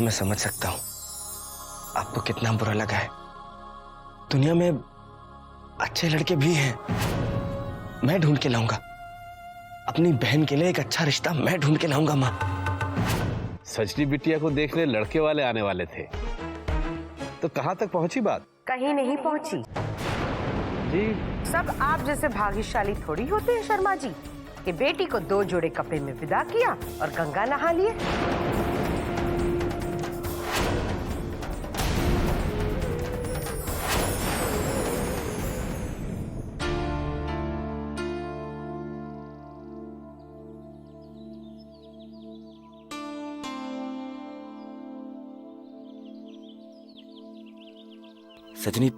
मैं समझ सकता हूँ आपको कितना बुरा लगा है। दुनिया में अच्छे लड़के भी हैं। मैं ढूंढ के लाऊंगा अपनी बहन के लिए एक अच्छा रिश्ता, मैं ढूंढ के लाऊंगा माँ। सजनी बिटिया को देखने लड़के वाले आने वाले थे, तो कहाँ तक पहुंची बात? कहीं नहीं पहुंची जी। सब आप जैसे भाग्यशाली थोड़ी होते हैं शर्मा जी कि बेटी को 2 जोड़े कपड़े में विदा किया और गंगा नहा लिए। सजनी,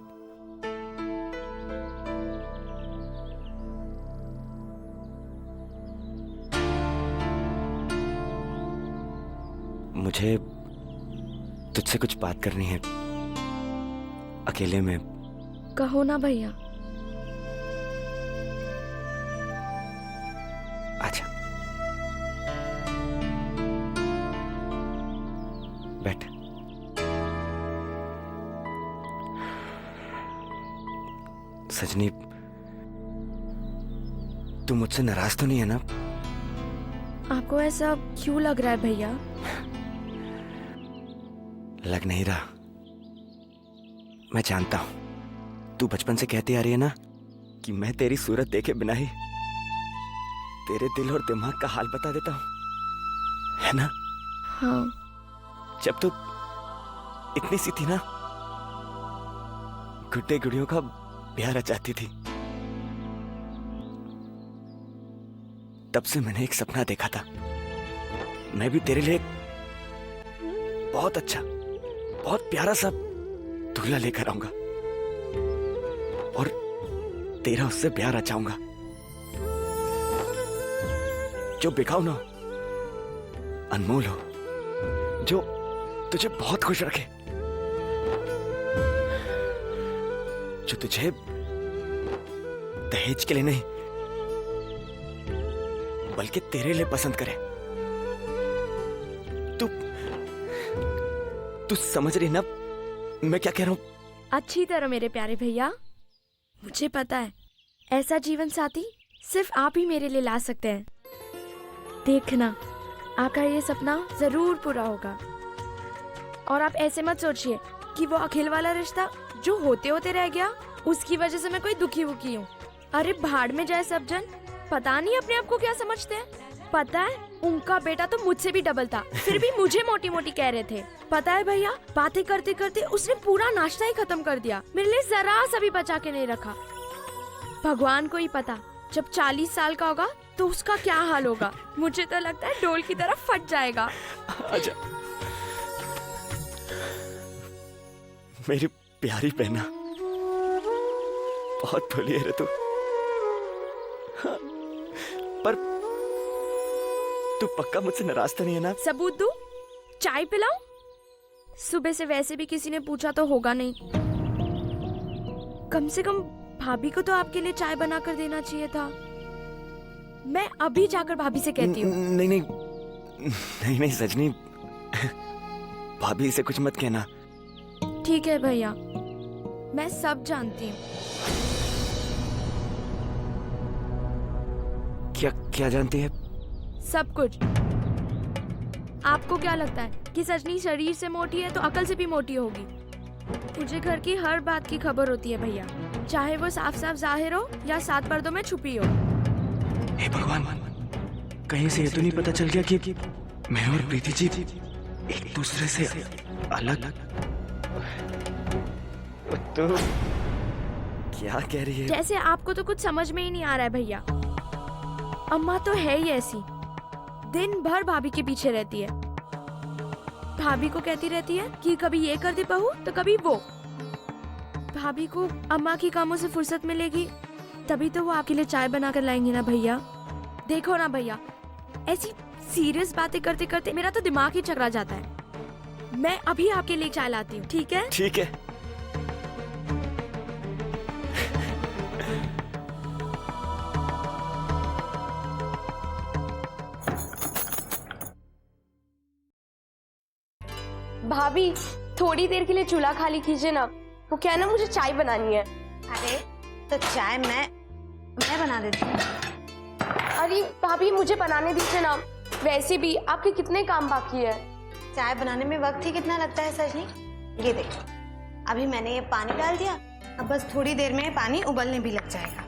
मुझे तुझसे कुछ बात करनी है अकेले में। कहो ना भैया। आजा, बैठ। सजनी, तू मुझसे नाराज तो नहीं है ना? आपको ऐसा क्यों लग रहा है भैया? लग नहीं रहा। मैं जानता हूं तू बचपन से कहती आ रही है ना कि मैं तेरी सूरत देखे बिना ही तेरे दिल और दिमाग का हाल बता देता हूं, है ना? हाँ। जब तू इतनी सी थी ना, गुड्डे गुड़ियों का ब्याह रचाती थी, तब से मैंने एक सपना देखा था। मैं भी तेरे लिए बहुत अच्छा, बहुत प्यारा सा दूल्हा लेकर आऊंगा और तेरा उससे ब्याह रचाऊंगा जो बिकाऊ ना हो, अनमोल हो, जो तुझे बहुत खुश रखे, जो तुझे दहेज के लिए नहीं बल्कि तेरे लिए पसंद करे। तू समझ रही ना मैं क्या कह रहा हूं? अच्छी तरह मेरे प्यारे भैया, मुझे पता है ऐसा जीवन साथी सिर्फ आप ही मेरे लिए ला सकते हैं। देखना, आपका ये सपना जरूर पूरा होगा। और आप ऐसे मत सोचिए कि वो अखिल वाला रिश्ता जो होते होते रह गया उसकी वजह से मैं कोई दुखी वुखी हूँ। अरे भाड़ में जाए सब जन, पता नहीं अपने आप को क्या समझते हैं। पता है उनका बेटा तो मुझसे भी डबल था, फिर भी मुझे मोटी मोटी कह रहे थे। पता है भैया, बातें करते करते उसने पूरा नाश्ता ही खत्म कर दिया, मेरे लिए जरा सा भी बचा के नहीं रखा। भगवान को ही पता जब 40 साल का होगा तो उसका क्या हाल होगा। मुझे तो लगता है डोल की तरह फट जाएगा। आजा मेरी प्यारी बहना, बहुत भोली है रे तू। हाँ, पर तू पक्का मुझसे नाराज तो नहीं है ना? सबूत दूं? चाय पिलाऊं? सुबह से वैसे भी किसी ने पूछा तो होगा नहीं। कम से कम भाभी को तो आपके लिए चाय बना कर देना चाहिए था। मैं अभी जाकर भाभी से कहती हूँ। नहीं नहीं नहीं नहीं सजनी, भाभी से कुछ मत कहना। ठीक है भैया, मैं सब जानती हूँ। क्या क्या जानती है? सब कुछ। आपको क्या लगता है कि सजनी शरीर से मोटी है तो अकल से भी मोटी होगी? मुझे घर की हर बात की खबर होती है भैया, चाहे वो साफ साफ जाहिर हो या 7 पर्दों में छुपी हो। हे भगवान, कहीं से ये तो नहीं पता चल गया कि मैं और प्रीति जी एक दूसरे से अलग? तो क्या कह रही है? जैसे आपको तो कुछ समझ में ही नहीं आ रहा है भैया। अम्मा तो है ही ऐसी, दिन भर भाभी के पीछे रहती है। भाभी को कहती रहती है कि कभी ये कर दे बहू तो कभी वो। भाभी को अम्मा की कामों से फुर्सत मिलेगी तभी तो वो आपके लिए चाय बना कर लाएंगे ना भैया। देखो ना भैया, ऐसी सीरियस बातें करते करते मेरा तो दिमाग ही चकरा जाता है। मैं अभी आपके लिए चाय लाती हूँ, ठीक है? ठीक है। भाभी थोड़ी देर के लिए चूल्हा खाली कीजिए ना, वो क्या है ना, मुझे चाय बनानी है। अरे तो चाय मैं बना देती हूँ। अरे भाभी मुझे बनाने दीजिए ना, वैसे भी आपके कितने काम बाकी है। चाय बनाने में वक्त ही कितना लगता है सजनी। ये देखो, अभी मैंने ये पानी डाल दिया, अब बस थोड़ी देर में पानी उबलने भी लग जाएगा।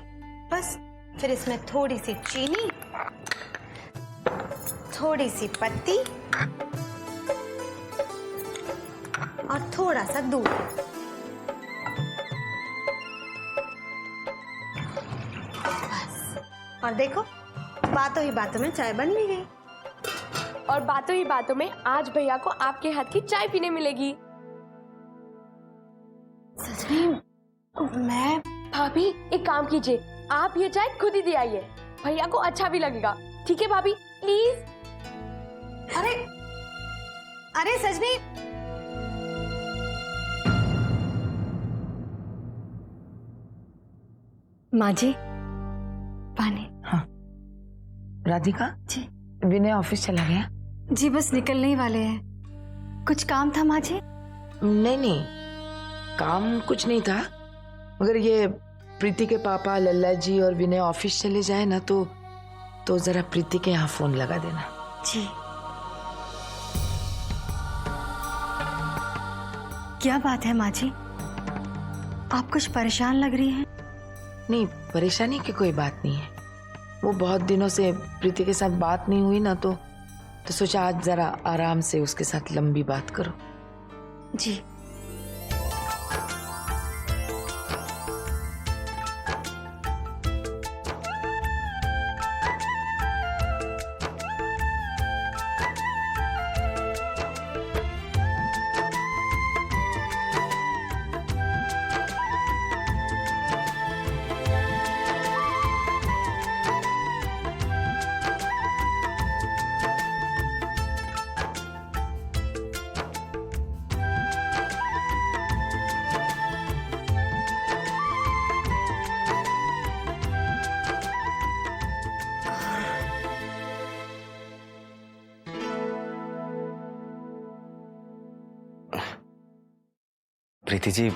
बस फिर इसमें थोड़ी सी चीनी, थोड़ी सी पत्ती और थोड़ा सा दूध। बस, और देखो बातों ही बातों में चाय बन भी गई। और बातों ही बातों में आज भैया को आपके हाथ की चाय पीने मिलेगी। सजनी मैं भाभी एक काम कीजिए, आप ये चाय खुद ही दे आइए, भैया को अच्छा भी लगेगा। ठीक है भाभी, प्लीज। अरे अरे सजनी, माँ जी, पानी। राधिका जी विनय ऑफिस चला गया? जी बस निकलने ही वाले हैं। कुछ काम था माँ जी? नहीं नहीं, काम कुछ नहीं था, मगर ये प्रीति के पापा लल्ला जी और विनय ऑफिस चले जाए ना तो जरा प्रीति के यहाँ फोन लगा देना। जी। क्या बात है माँ जी, आप कुछ परेशान लग रही हैं? नहीं, परेशानी की कोई बात नहीं है। वो बहुत दिनों से प्रीति के साथ बात नहीं हुई ना, तो सोचा आज जरा आराम से उसके साथ लंबी बात करो। जी। प्रीति जी,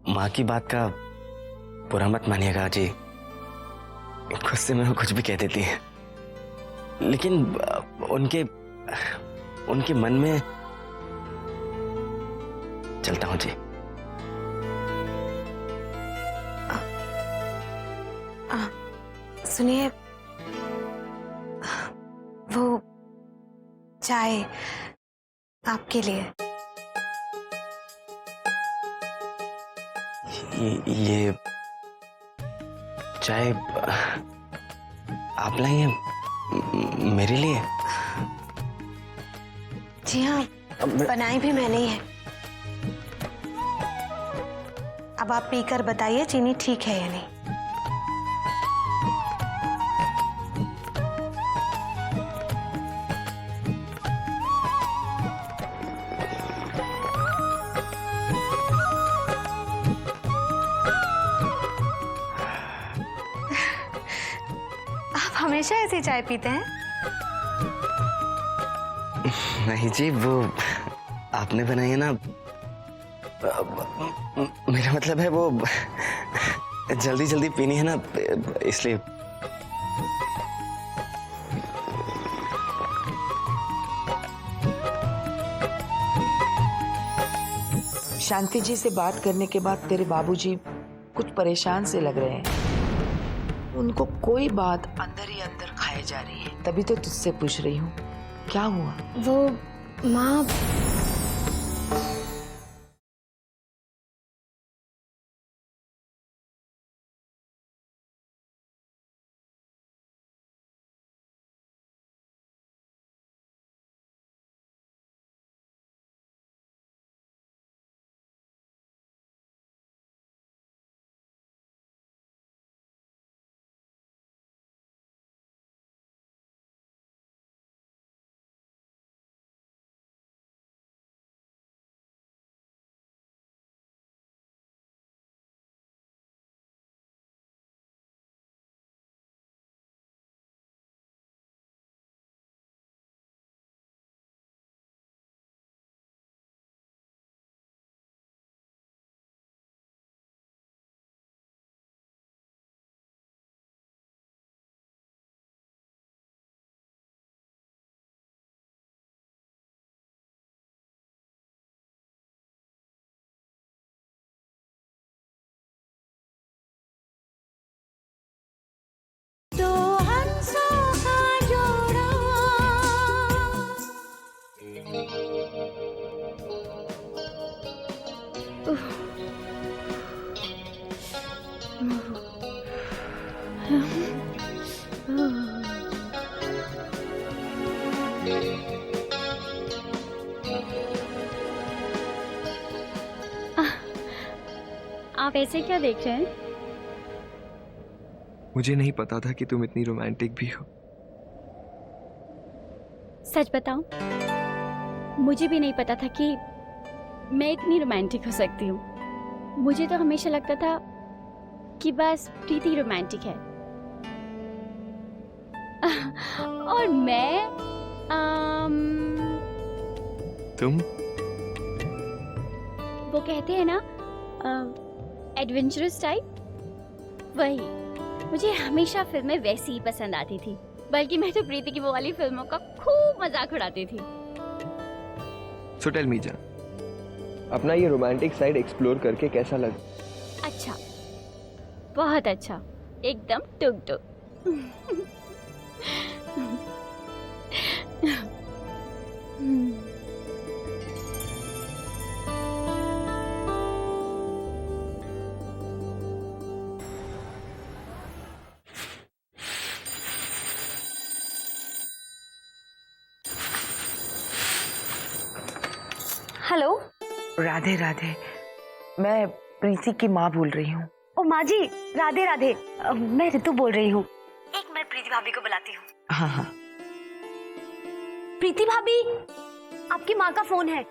माँ की बात का बुरा मत मानिएगा जी, गुस्से में वो कुछ भी कह देती है, लेकिन उनके मन में चलता हूँ जी। सुनिए, वो चाय आपके लिए। ये चाय आप लाई हैं मेरे लिए? जी हाँ, बनाई भी मैंने ही है। अब आप पीकर बताइए चीनी ठीक है या नहीं। हमेशा ऐसी चाय पीते हैं? नहीं जी, वो आपने बनाई है ना, मेरा मतलब है वो जल्दी जल्दी पीनी है ना, इसलिए। शांति जी से बात करने के बाद तेरे बाबूजी कुछ परेशान से लग रहे हैं। उनको कोई बात अंदर ही अंदर खाए जा रही है, तभी तो तुझसे पूछ रही हूँ क्या हुआ। वो माँ आप ऐसे क्या देख रहे हैं? मुझे नहीं पता था कि तुम इतनी रोमांटिक भी हो। सच बताऊं, मुझे भी नहीं पता था कि मैं इतनी रोमांटिक हो सकती हूँ। मुझे तो हमेशा लगता था कि बस प्रीति रोमांटिक है। और मैं तुम वो कहते हैं ना, एडवेंचरस टाइप, वही। मुझे हमेशा फिल्में वैसी ही पसंद आती थी, बल्कि मैं तो प्रीति की वो वाली फिल्मों का खूब मजाक उड़ाती थी। सो टेल मी जान, अपना ये रोमांटिक साइड एक्सप्लोर करके कैसा लगा? अच्छा, बहुत अच्छा, एकदम टुक टुक। हेलो। राधे राधे, मैं प्रीति की माँ बोल रही हूँ। ओ माँ जी, राधे राधे। मैं ऋतु बोल रही हूँ। एक मिनट, प्रीति भाभी को बुलाती हूँ। हाँ हाँ। प्रीति भाभी, आपकी माँ का फोन है।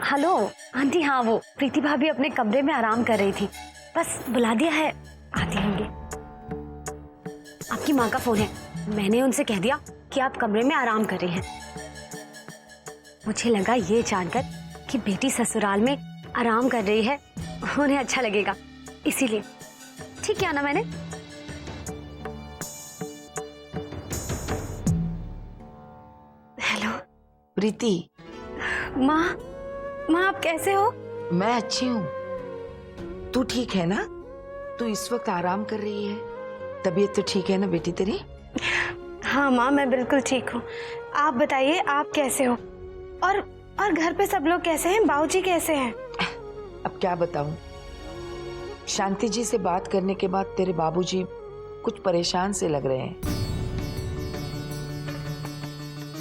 Hello aunty. हाँ, वो प्रीति भाभी अपने कमरे में आराम कर रही थी, बस बुला दिया है, आती होंगे। आपकी माँ का फोन है, मैंने उनसे कह दिया कि आप कमरे में आराम कर रही हैं। मुझे लगा ये जानकर कि बेटी ससुराल में आराम कर रही है, उन्हें अच्छा लगेगा, इसीलिए ठीक किया ना मैंने। हेलो प्रीति। माँ, माँ आप कैसे हो? मैं अच्छी हूँ, तू ठीक है ना? तू इस वक्त आराम कर रही है, तबीयत तो ठीक है ना बेटी तेरी? हाँ माँ, मैं बिल्कुल ठीक हूँ। आप बताइए, आप कैसे हो? और घर पे सब लोग कैसे हैं? बाबूजी कैसे हैं? अब क्या बताऊं, शांति जी से बात करने के बाद तेरे बाबूजी कुछ परेशान से लग रहे हैं।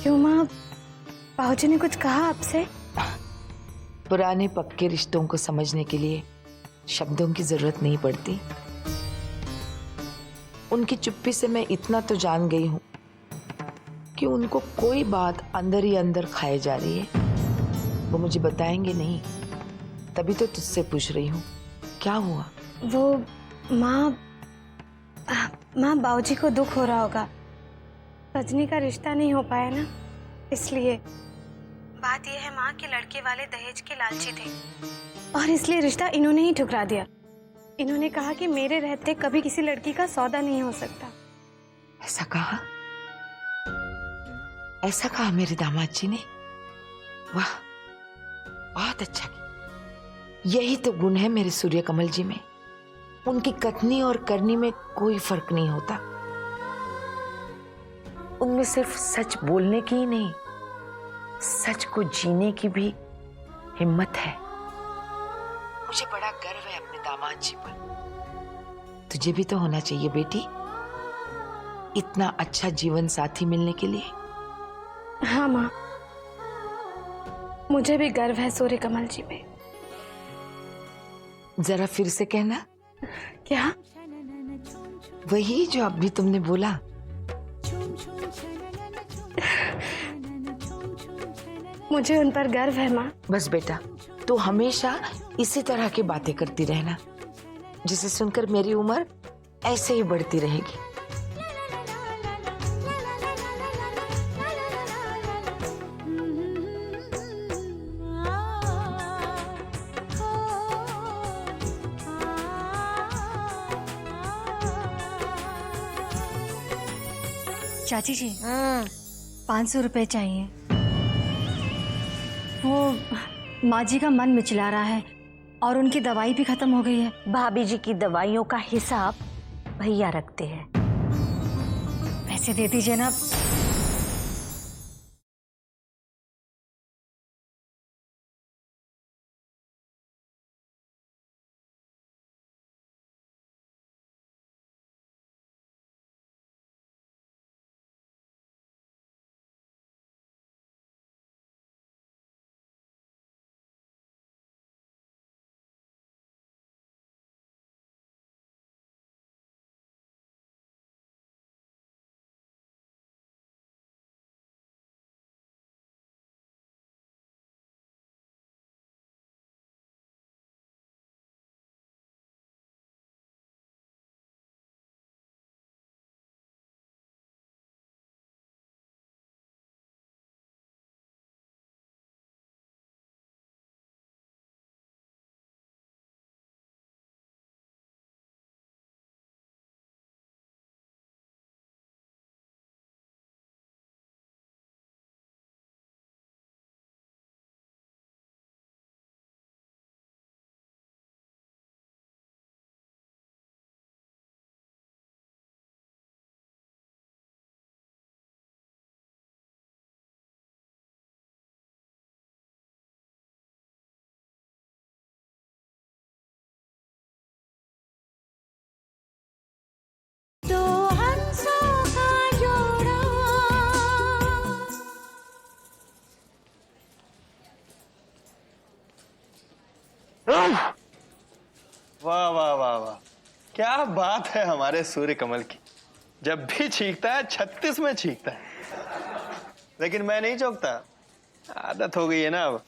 क्यों माँ, बाबूजी ने कुछ कहा आपसे? पुराने पक्के रिश्तों को समझने के लिए शब्दों की जरूरत नहीं पड़ती। उनकी चुप्पी से मैं इतना तो जान गई हूं कि उनको कोई बात अंदर ही अंदर खाए जा रही है। वो मुझे बताएंगे नहीं, तभी तो तुझसे पूछ रही हूँ, क्या हुआ? वो माँ बाबूजी को दुख हो रहा होगा, रजनी का रिश्ता नहीं हो पाया ना, इसलिए। बात यह है माँ कि लड़के वाले दहेज के लालची थे और इसलिए रिश्ता इन्होंने ही ठुकरा दिया। इन्होंने कहा कि मेरे रहते कभी किसी लड़की का सौदा नहीं हो सकता। ऐसा कहा? ऐसा कहा मेरे दामाद जी ने? वाह, बहुत अच्छा किया। यही तो गुण है मेरे सूर्य कमल जी में। उनकी कथनी और करनी में कोई फर्क नहीं होता। उनमें सिर्फ सच बोलने की ही नहीं, सच को जीने की भी हिम्मत है। मुझे बड़ा गर्व है अपने दामाद जी पर। तुझे भी तो होना चाहिए बेटी, इतना अच्छा जीवन साथी मिलने के लिए। हाँ माँ, मुझे भी गर्व है सूर्य कमल जी पे। जरा फिर से कहना। क्या? वही जो अभी तुमने बोला। मुझे उन पर गर्व है माँ। बस बेटा, तू हमेशा इसी तरह की बातें करती रहना, जिसे सुनकर मेरी उम्र ऐसे ही बढ़ती रहेगी। चाची जी, 500 रुपए चाहिए। वो माँ जी का मन मिचला रहा है और उनकी दवाई भी खत्म हो गई है। भाभी जी की दवाइयों का हिसाब भैया रखते हैं। पैसे दे दीजिए ना। वाह वाह वाह वाह, क्या बात है हमारे सूर्य कमल की। जब भी छींकता है 36 में छींकता है, लेकिन मैं नहीं चौंकता, आदत हो गई है ना अब।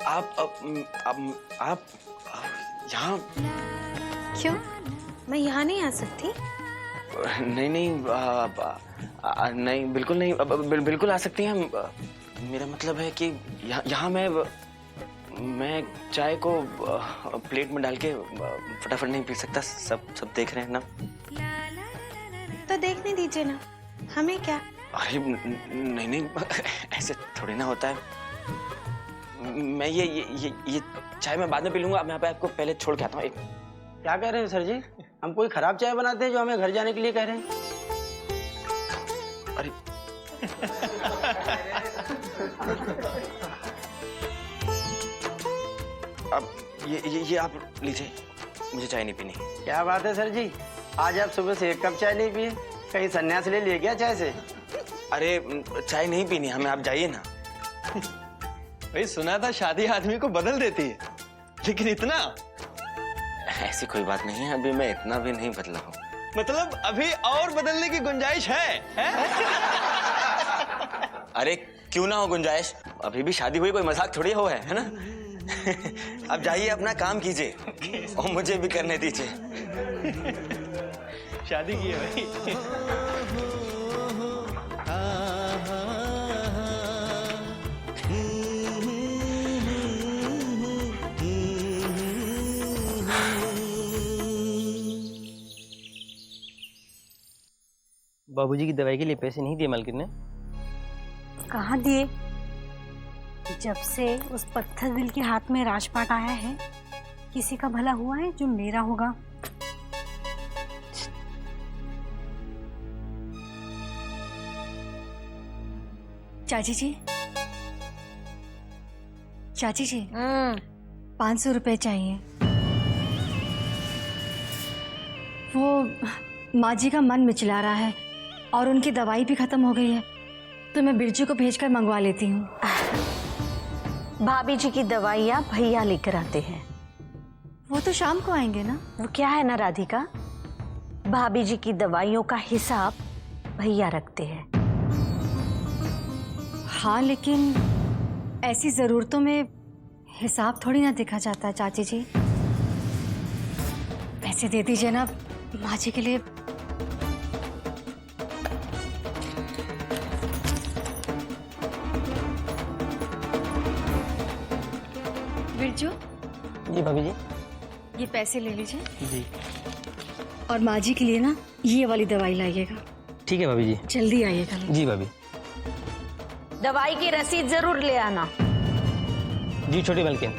आप यहाँ क्यों? मैं यहाँ नहीं आ सकती? नहीं नहीं नहीं, बिल्कुल नहीं, बिल्कुल आ सकती हैं। मेरा मतलब है कि यहाँ मैं चाय को प्लेट में डाल के फटाफट नहीं पी सकता। सब देख रहे हैं ना। तो देखने दीजिए ना, हमें क्या। अरे नहीं, ऐसे थोड़ी ना होता है। मैं ये चाय मैं बाद में पी लूंगा। मैं आपको पहले छोड़ के आता हूँ। क्या कह रहे हैं सर जी? हम कोई खराब चाय बनाते हैं जो हमें घर जाने के लिए कह रहे हैं? अरे अब ये आप लीजिए, मुझे चाय नहीं पीनी। क्या बात है सर जी, आज आप सुबह से 1 कप चाय नहीं पिए? कहीं सन्यास ले लिए क्या चाय से? अरे चाय नहीं पीनी हमें, आप जाइए ना। भाई सुना था शादी आदमी को बदल देती है, लेकिन इतना? ऐसी कोई बात नहीं है, अभी मैं इतना भी नहीं बदला हूँ। मतलब अभी और बदलने की गुंजाइश है? अरे क्यों ना हो गुंजाइश, अभी भी शादी हुई, कोई मजाक थोड़ी हो है ना। अब जाइए अपना काम कीजिए और मुझे भी करने दीजिए। शादी की है भाई। बाबूजी की दवाई के लिए पैसे नहीं दिए मालकिन ने? कहाँ दिए? जब से उस पत्थर दिल के हाथ में राजपाट आया है, किसी का भला हुआ है जो मेरा होगा? चाची जी, चाची जी, 500 रुपए चाहिए। वो माँ जी का मन मिचला रहा है और उनकी दवाई भी खत्म हो गई है, तो मैं बिरजू को भेजकर मंगवा लेती हूँ। भाभी जी की दवाइयाँ भैया लेकर आते हैं। वो तो शाम को आएंगे ना। वो क्या है ना राधिका, भाभी जी की दवाइयों का हिसाब भैया रखते हैं। हाँ, लेकिन ऐसी जरूरतों में हिसाब थोड़ी ना देखा जाता है चाची जी। पैसे दे दीजिए ना माँ जी के लिए। बिरजू, जी भाभी जी। ये पैसे ले लीजिए जी। और माँ जी के लिए ना ये वाली दवाई लाइएगा। ठीक है भाभी जी। जल्दी आइएगा। जी भाभी। दवाई की रसीद जरूर ले आना। जी छोटी मालकिन।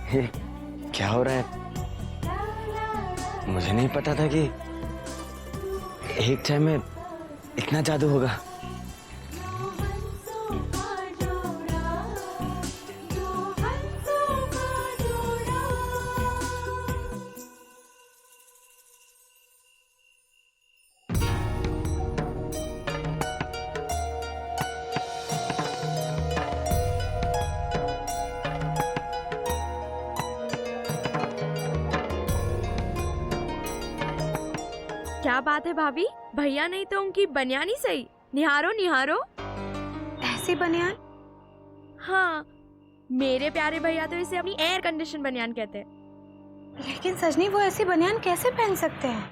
ये क्या हो रहा है? मुझे नहीं पता था कि एक चाय में इतना जादू होगा। क्या बात है भाभी, भैया नहीं तो उनकी बनियान ही सही। निहारो निहारो। ऐसी बनियान? हाँ, मेरे प्यारे भैया तो इसे अपनी एयर कंडीशन बनियान कहते हैं। लेकिन सजनी, वो ऐसी बनियान कैसे पहन सकते हैं?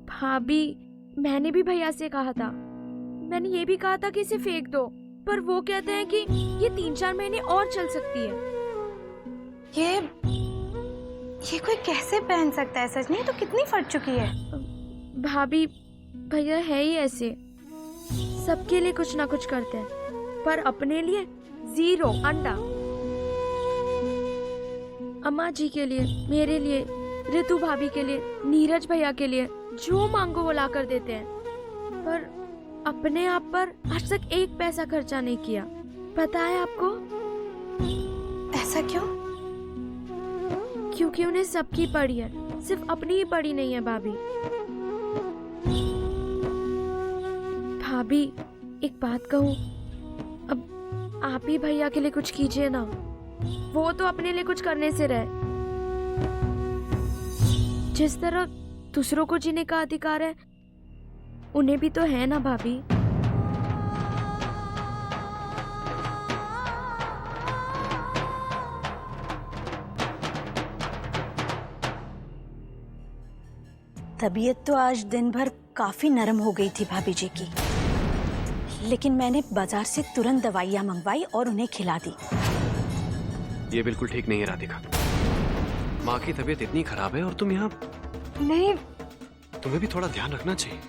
भाभी, मैंने भी भैया से कहा था, मैंने ये भी कहा था कि इसे फेंक दो, पर वो कहते हैं कि ये 3-4 महीने और चल सकती है। ये कोई कैसे पहन सकता है सजनी? ये तो कितनी फट चुकी है। भाभी भैया है ही ऐसे, सबके लिए कुछ ना कुछ करते हैं, पर अपने लिए 0 अंडा। अम्मा जी के लिए, मेरे लिए, ऋतु भाभी के लिए, नीरज भैया के लिए जो मांगो वो ला कर देते हैं, पर अपने आप पर आज तक 1 पैसा खर्चा नहीं किया। पता है आपको? ऐसा क्यों? क्योंकि उन्हें सबकी पड़ी है, सिर्फ अपनी ही पड़ी नहीं है भाभी। भाभी एक बात कहूँ, अब आप ही भैया के लिए कुछ कीजिए ना, वो तो अपने लिए कुछ करने से रहे। जिस तरह दूसरों को जीने का अधिकार है, उन्हें भी तो है ना भाभी। तबीयत तो आज दिन भर काफी नरम हो गई थी भाभी जी की, लेकिन मैंने बाजार से तुरंत दवाइयाँ मंगवाई और उन्हें खिला दी। ये बिल्कुल ठीक नहीं है राधिका। माँ की तबीयत इतनी खराब है और तुम यहाँ। नहीं, तुम्हें भी थोड़ा ध्यान रखना चाहिए।